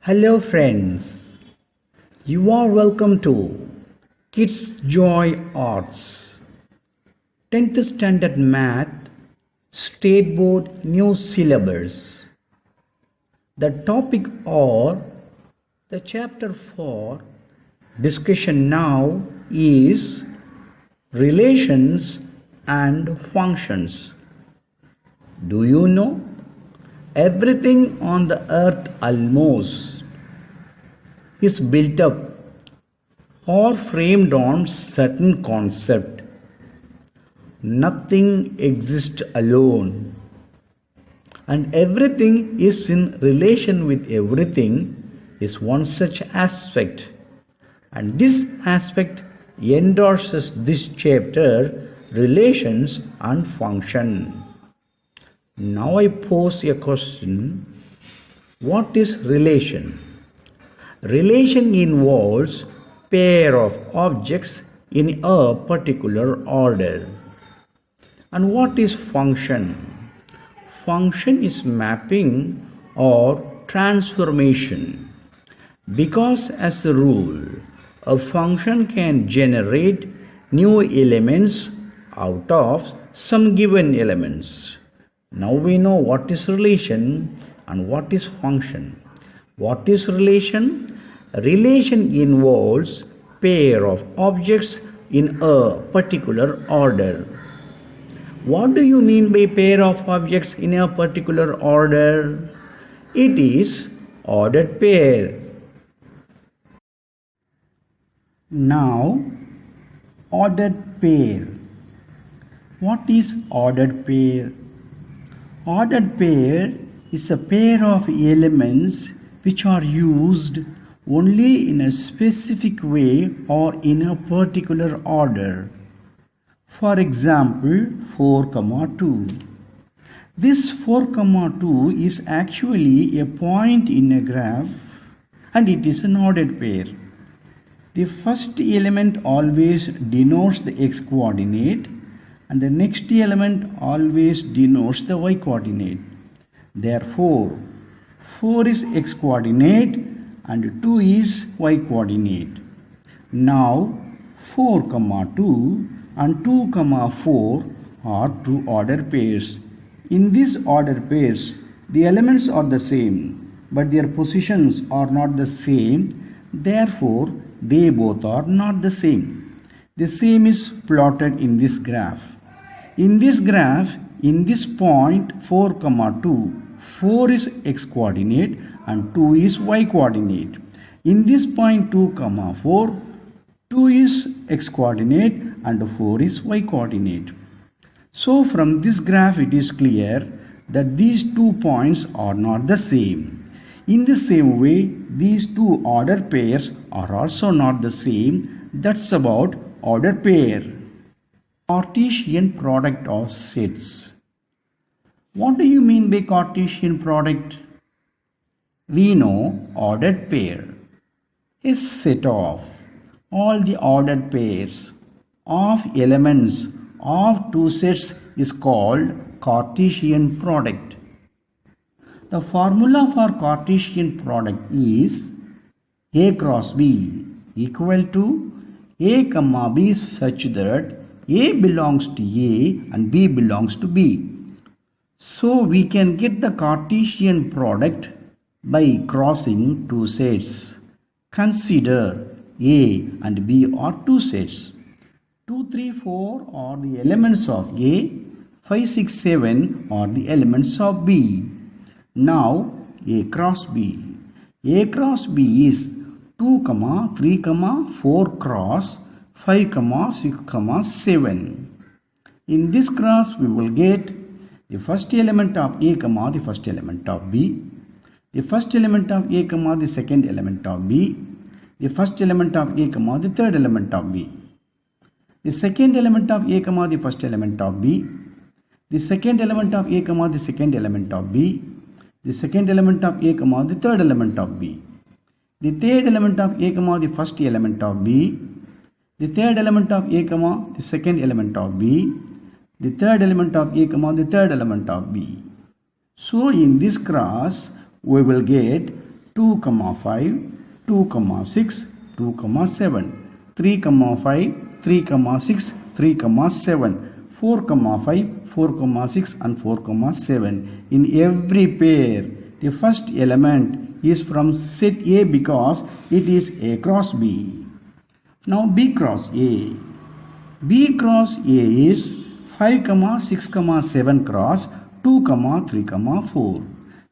Hello friends, you are welcome to Kids Joy Arts 10th Standard Math State Board New Syllabus. The topic or the chapter for discussion now is relations and functions. Do you know? Everything on the earth almost is built up or framed on certain concept. Nothing exists alone, and everything is in relation with everything is one such aspect, and this aspect endorses this chapter, relations and function. Now I pose a question. What is relation? Relation involves pair of objects in a particular order. And what is function? Function is mapping or transformation. Because as a rule, a function can generate new elements out of some given elements. Now we know what is relation and what is function. What is relation? Relation involves pair of objects in a particular order. What do you mean by pair of objects in a particular order? It is ordered pair. Now, ordered pair. What is ordered pair? Ordered pair is a pair of elements which are used only in a specific way or in a particular order. For example, 4, 2. This 4, 2 is actually a point in a graph and it is an ordered pair. The first element always denotes the x coordinate and the next element always denotes the y coordinate. Therefore, 4 is x coordinate and 2 is y coordinate. Now, 4, 2 and 2, 4 are two ordered pairs. In these ordered pairs, the elements are the same, but their positions are not the same. Therefore, they both are not the same. The same is plotted in this graph. In this graph, in this point 4, 2, 4 is x coordinate and 2 is y coordinate. In this point 2, 4, 2 is x coordinate and 4 is y coordinate. So from this graph it is clear that these 2 points are not the same. In the same way, these two ordered pairs are also not the same. That's about ordered pair. Cartesian product of sets. What do you mean by Cartesian product? We know ordered pair is set of all the ordered pairs of elements of two sets is called Cartesian product. The formula for Cartesian product is A cross B equal to A, B such that A belongs to A and B belongs to B. So we can get the Cartesian product by crossing two sets. Consider A and B are two sets. 2, 3, 4 are the elements of A. 5, 6, 7 are the elements of B. Now A cross B. A cross B is 2, 3, 4 cross 5, 6, 7. In this cross we will get the first element of A, the first element of B. The first element of A, the second element of B. The first element of A, the third element of B. The second element of A, the first element of B. The second element of A, the second element of B. The second element of A, the third element of B. The third element of A, the first element of B. The third element of A, the second element of B. The third element of A, the third element of B. So in this cross we will get 2, 5, 2, 6, 2, 7, 3, 5, 3, 6, 3, 7, 4, 5, 4, 6 and 4, 7. In every pair, the first element is from set A because it is A cross B. Now B cross A. B cross A is 5, 6, 7 cross 2, 3, 4.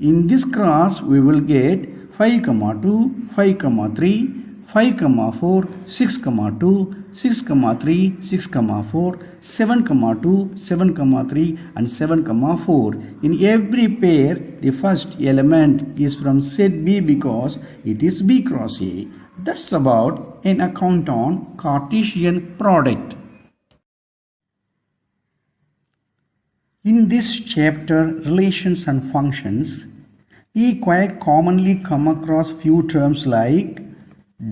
In this cross we will get 5, 2, 5, 3, 5, 4, 6, 2, 6, 3, 6, 4, 7, 2, 7, 3 and 7, 4. In every pair, the first element is from set B because it is B cross A. That's about an account on Cartesian product. In this chapter, relations and functions, we quite commonly come across few terms like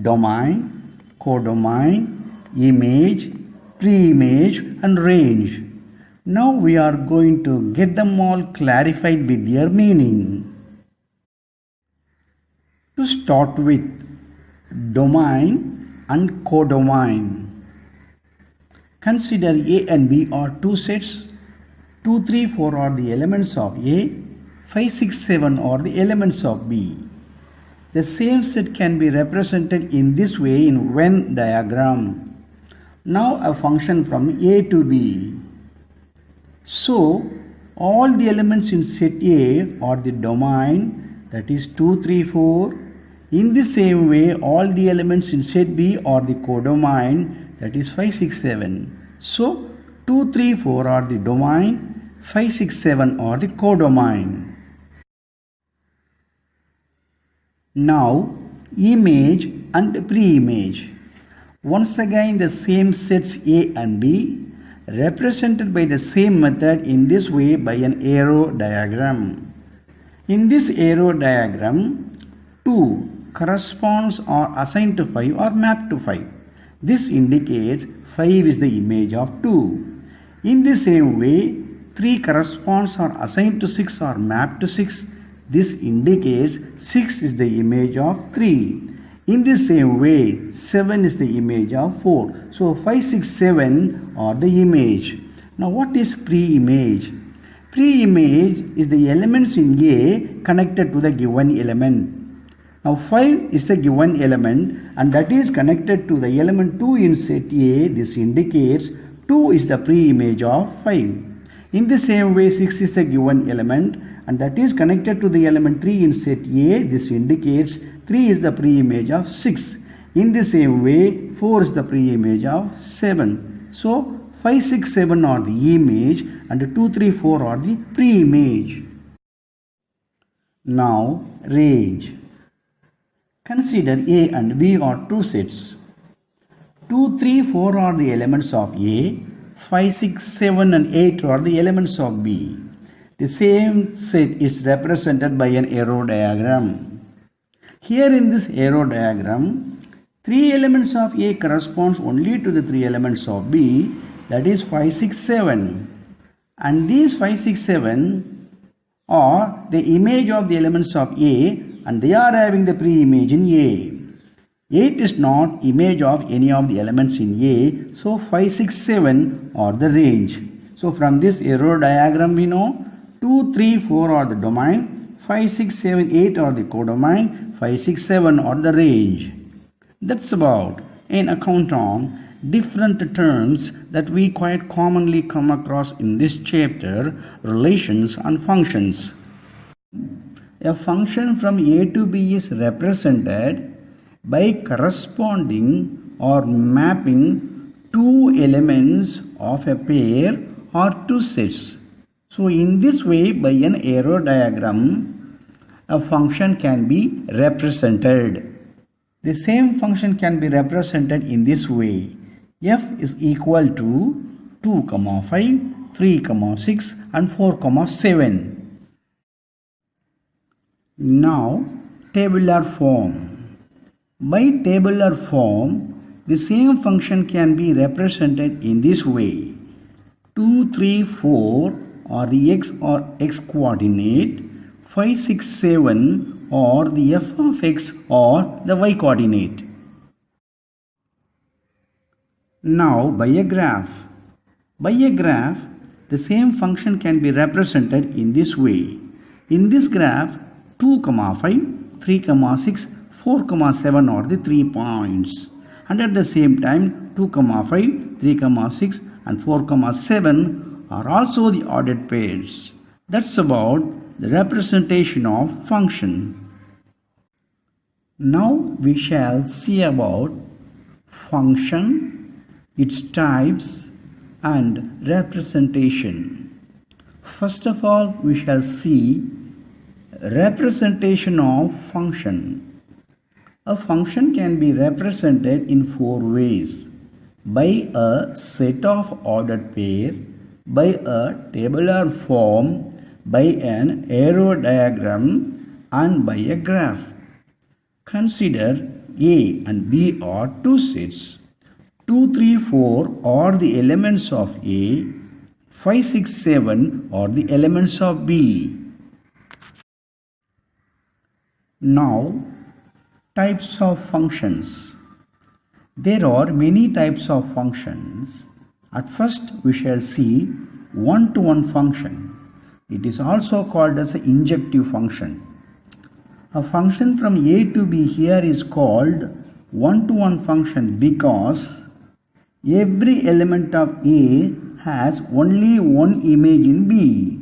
domain, codomain, image, pre-image and range. Now we are going to get them all clarified with their meaning. To start with, domain and codomain. Consider A and B are two sets. 2, 3, 4 are the elements of A. 5, 6, 7 are the elements of B. The same set can be represented in this way in Venn diagram. Now a function from A to B. So all the elements in set A are the domain, that is 2, 3, 4. In the same way, all the elements in set B are the codomain, that is 5, 6, 7. So 2, 3, 4 are the domain, 5, 6, 7 are the codomain. Now image and pre-image. Once again the same sets A and B represented by the same method in this way by an arrow diagram. In this arrow diagram, 2 corresponds or assigned to 5 or mapped to 5. This indicates 5 is the image of 2. In the same way, 3 corresponds or assigned to 6 or mapped to 6. This indicates 6 is the image of 3. In the same way, 7 is the image of 4. So 5, 6, 7 are the image. Now what is pre-image? Pre-image is the elements in A connected to the given element. Now 5 is the given element and that is connected to the element 2 in set A. This indicates 2 is the pre-image of 5. In the same way, 6 is the given element and that is connected to the element 3 in set A. This indicates 3 is the pre-image of 6. In the same way, 4 is the pre-image of 7. So 5, 6, 7 are the image and 2, 3, 4 are the pre-image. Now range. Consider A and B are two sets. 2, 3, 4 are the elements of A. 5, 6, 7 and 8 are the elements of B. The same set is represented by an arrow diagram. Here in this arrow diagram, 3 elements of A corresponds only to the 3 elements of B, that is 5, 6, 7. And these 5, 6, 7 are the image of the elements of A and they are having the pre-image in A. 8 is not image of any of the elements in A, so 5, 6, 7 are the range. So from this arrow diagram we know 2, 3, 4 are the domain, 5, 6, 7, 8 are the codomain, 5, 6, 7 are the range. That's about an account on different terms that we quite commonly come across in this chapter, relations and functions. A function from A to B is represented by corresponding or mapping two elements of a pair or two sets. So in this way, by an arrow diagram, a function can be represented. The same function can be represented in this way. F is equal to 2, 5, 3, 6 and 4, 7. Now tabular form. By tabular form, the same function can be represented in this way. 2, 3, 4 are the x or x coordinate. 5, 6, 7 or the f of x or the y coordinate. Now by a graph. By a graph, the same function can be represented in this way. In this graph, 2, 5, 3, 6, 4, 7 are the 3 points. And at the same time, 2, 5, 3, 6 and 4, 7 are also the ordered pairs. That's about the representation of function. Now we shall see about function, its types and representation. First of all, we shall see representation of function. A function can be represented in 4 ways: by a set of ordered pair, by a tabular form, by an arrow diagram, and by a graph. Consider A and B are 2 sets. 2, 3, 4 are the elements of A. 5, 6, 7 are the elements of B. Now, types of functions. There are many types of functions. At first, we shall see one-to-one function. It is also called as an injective function. A function from A to B here is called one-to-one function because every element of A has only one image in B.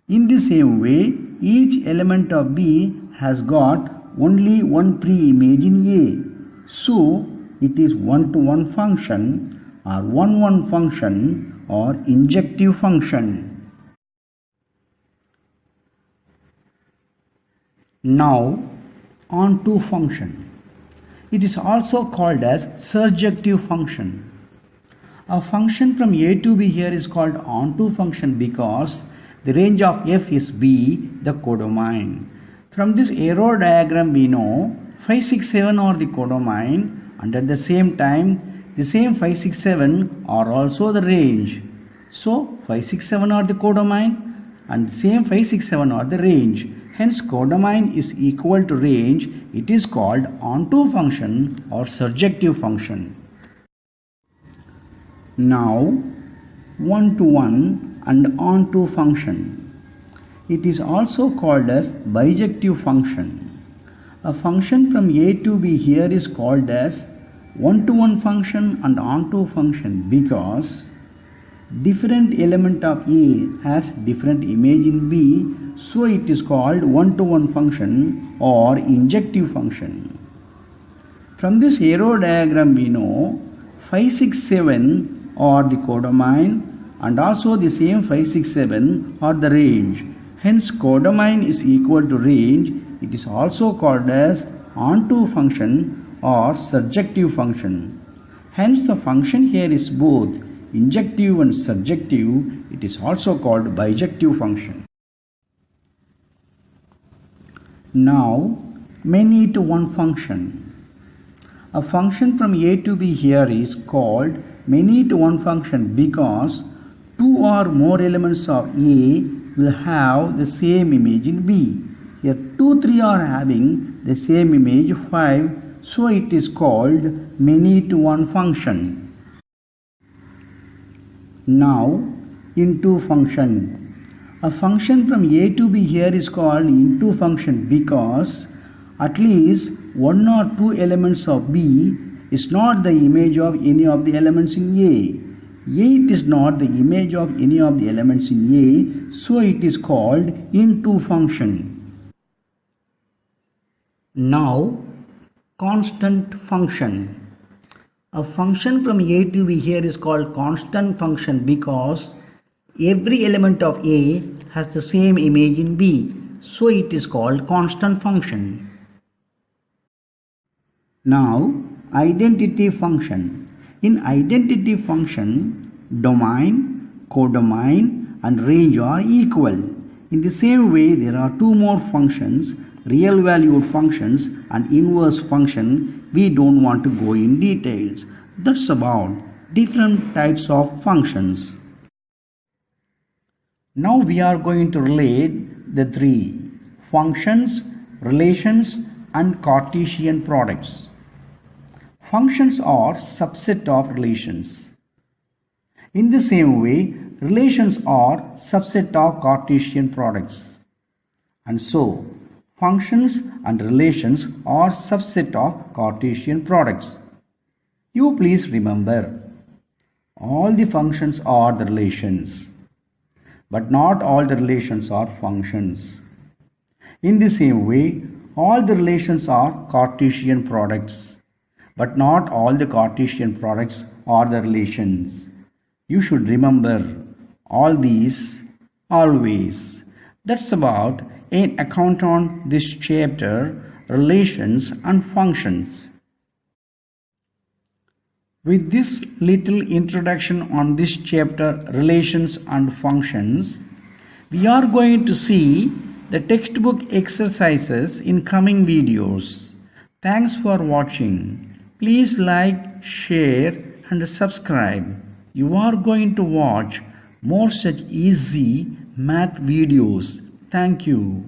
In the same way, each element of B has got only one pre-image in A. So, it is one-to-one function or one-one function or injective function. Now, on to function. It is also called as surjective function. A function from A to B here is called onto function because the range of f is B, the codomain. From this arrow diagram we know 5, 6, 7 are the codomain, and at the same time the same 5, 6, 7 are also the range. So 5, 6, 7 are the codomain and the same 5, 6, 7 are the range. Hence codomain is equal to range. It is called onto function or surjective function. Now one-to-one and onto function. It is also called as bijective function. A function from A to B here is called as one-to-one function and onto function because different element of A has different image in B, so it is called one-to-one function or injective function. From this arrow diagram we know 5, 6, 7 are the codomain and also the same 5, 6, 7 are the range. Hence codomain is equal to range. It is also called as onto function or surjective function. Hence the function here is both injective and surjective. It is also called bijective function. Now many to one function. A function from A to B here is called many to one function because 2 or more elements of A will have the same image in B. Here 2, 3 are having the same image 5, so it is called many to one function. Now into function. A function from A to B here is called into function because at least 1 or 2 elements of B is not the image of any of the elements in A. 8 is not the image of any of the elements in A, so it is called into function. Now, constant function. A function from A to B here is called constant function because every element of A has the same image in B, so it is called constant function. Now, identity function. In identity function, domain, codomain and range are equal. In the same way, there are 2 more functions, real valued functions and inverse function. We don't want to go in details. That's about different types of functions. Now we are going to relate the 3 functions, relations and Cartesian products. Functions are subset of relations. In the same way, relations are subset of Cartesian products. And so, functions and relations are subset of Cartesian products. You please remember, all the functions are the relations, but not all the relations are functions. In the same way, all the relations are Cartesian products, but not all the Cartesian products are the relations. You should remember all these always. That's about an account on this chapter, relations and functions. With this little introduction on this chapter, relations and functions, we are going to see the textbook exercises in coming videos. Thanks for watching. Please like, share and subscribe. You are going to watch more such easy math videos. Thank you.